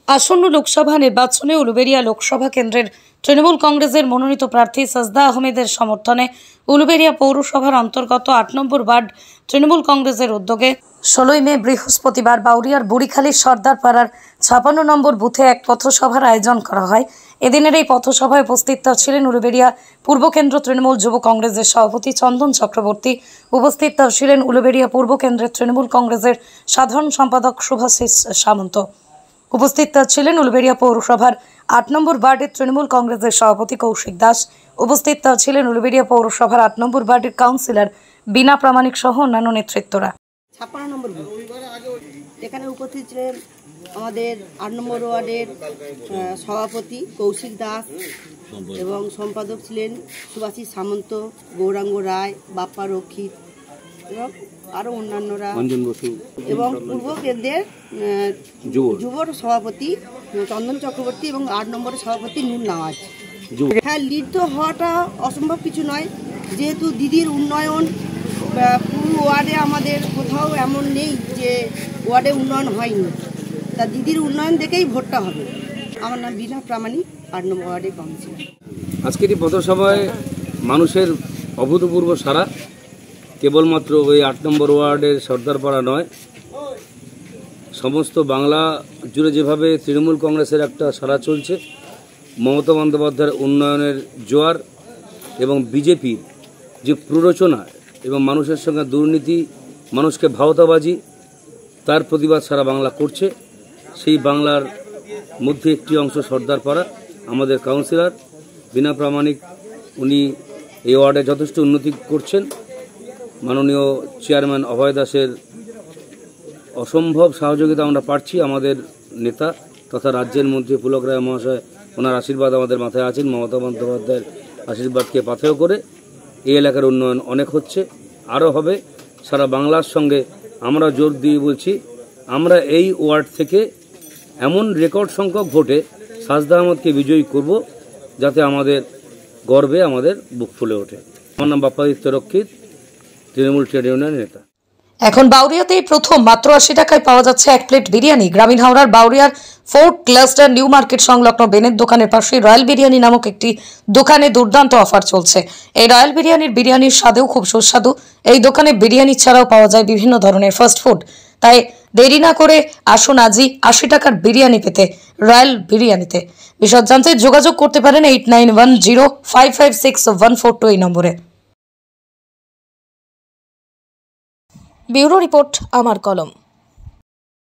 আসন্ন লোকসভা নির্বাচনে উলুবেড়িয়া লোকসভা কেন্দ্রের তৃণমূল কংগ্রেসের মনোনীত প্রার্থী সাজদা আহমেদের সমর্থনে উলুবেড়িয়া পৌরসভার অন্তর্গত ৮ নম্বর ওয়ার্ড তৃণমূল কংগ্রেসের উদ্যোগে ১৬ মে বৃহস্পতিবার বাউরিয়ার বুড়িখালীর সর্দারপাড়ার ৫৬ নম্বর বুথে এক পথসভার আয়োজন করা হয়। এদিনের এই পথসভায় উপস্থিত ছিলেন উলুবেড়িয়া পূর্ব কেন্দ্র তৃণমূল যুব কংগ্রেসের সভাপতি চন্দন চক্রবর্তী। উপস্থিত ছিলেন উলুবেড়িয়া পূর্ব কেন্দ্রের তৃণমূল কংগ্রেসের সাধারণ সম্পাদক শুভাশিস সামন্ত। উপস্থিত ছিলেন উলুবেড়িয়া পৌরসভার ৮ নম্বর ওয়ার্ডের তৃণমূল কংগ্রেসের সভাপতি কৌশিক দাস। উপস্থিত ছিলেন উলুবেড়িয়া পৌরসভার ৮ নম্বর ওয়ার্ডের কাউন্সিলর বিনা প্রামাণিক সহ অন্যান্য নেতৃত্বরা। ৫৬ নম্বর বুথ এখানে উপস্থিত ছিলেন আমাদের ৮ নম্বর ওয়ার্ডের সভাপতি কৌশিক দাস এবং সম্পাদক ছিলেন শুভাশিস সামন্ত, গৌরাঙ্গ রায়, বাপ্পা রক্ষিত এবং আরও অন্যান্যরা এবং পূর্ব কেন্দ্রের যুবর সভাপতি চন্দন চক্রবর্তী এবং ৮ নম্বরের সভাপতি নূর নওয়াজ। হ্যাঁ, লিড তো হওয়াটা অসম্ভব কিছু নয়, যেহেতু দিদির উন্নয়ন পুরো ওয়ার্ডে আমাদের কোথাও এমন নেই যে ওয়ার্ডে উন্নয়ন হয়নি, তা দিদির উন্নয়ন দেখেই ভোটটা হবে। আমার নাম বিনা প্রামাণিক, ৮ নম্বর ওয়ার্ডের কাউন্সিলর। আজকের এই পথসভায় মানুষের অভূতপূর্ব সাড়া, কেবলমাত্র ওই ৮ নম্বর ওয়ার্ডের সর্দারপাড়া নয়, সমস্ত বাংলা জুড়ে যেভাবে তৃণমূল কংগ্রেসের একটা সাড়া চলছে, মমতা বন্দ্যোপাধ্যায়ের উন্নয়নের জোয়ার এবং বিজেপির যে প্ররোচনা এবং মানুষের সঙ্গে দুর্নীতি, মানুষকে ভাওতাবাজি, তার প্রতিবাদ সারা বাংলা করছে। সেই বাংলার মধ্যে একটি অংশ সর্দারপাড়া। আমাদের কাউন্সিলর বিনা প্রামাণিক উনি এই ওয়ার্ডে যথেষ্ট উন্নতি করছেন। মাননীয় চেয়ারম্যান অভয় দাসের অসম্ভব সহযোগিতা আমরা পাচ্ছি। আমাদের নেতা তথা রাজ্যের মন্ত্রী পুলক রায় মহাশয়, ওনার আশীর্বাদ আমাদের মাথায় আছেন। মমতা বন্দ্যোপাধ্যায়ের আশীর্বাদকে পাথেয় করে এই এলাকার উন্নয়ন অনেক হচ্ছে, আরও হবে। সারা বাংলার সঙ্গে আমরা জোর দিয়ে বলছি, আমরা এই ওয়ার্ড থেকে এমন রেকর্ড সংখ্যক ভোটে সাজদা আহমদকে বিজয়ী করব, যাতে আমাদের গর্বে আমাদের বুক ফুলে ওঠে। আমার নাম বাপ্পাদিত্য রক্ষিত, তৃণমূল ট্রেড ইউনিয়নের নেতা। এখন বাউরিয়াতেই প্রথম মাত্র ৮০ টাকায় পাওয়া যাচ্ছে ১ প্লেট বিরিয়ানি। গ্রামীণ হাওড়ার বাউরিয়ার ফোর্ট ক্লাস্টার নিউ মার্কেট সংলগ্ন বেনের দোকানের পাশে রয়্যাল বিরিয়ানি নামক একটি দোকানে দুর্দান্ত অফার চলছে। এই রয়্যাল বিরিয়ানির স্বাদেও খুব সুস্বাদু। এই দোকানে বিরিয়ানি ছাড়াও পাওয়া যায় বিভিন্ন ধরনের ফাস্ট ফুড। তাই দেরি না করে আসুন আজই ৮০ টাকার বিরিয়ানি পেতে রয়্যাল বিরিয়ানিতে। বিশদ জানতে যোগাযোগ করতে পারেন 8910556142 এই নম্বরে। ব্যুরো রিপোর্ট, আমার কলম।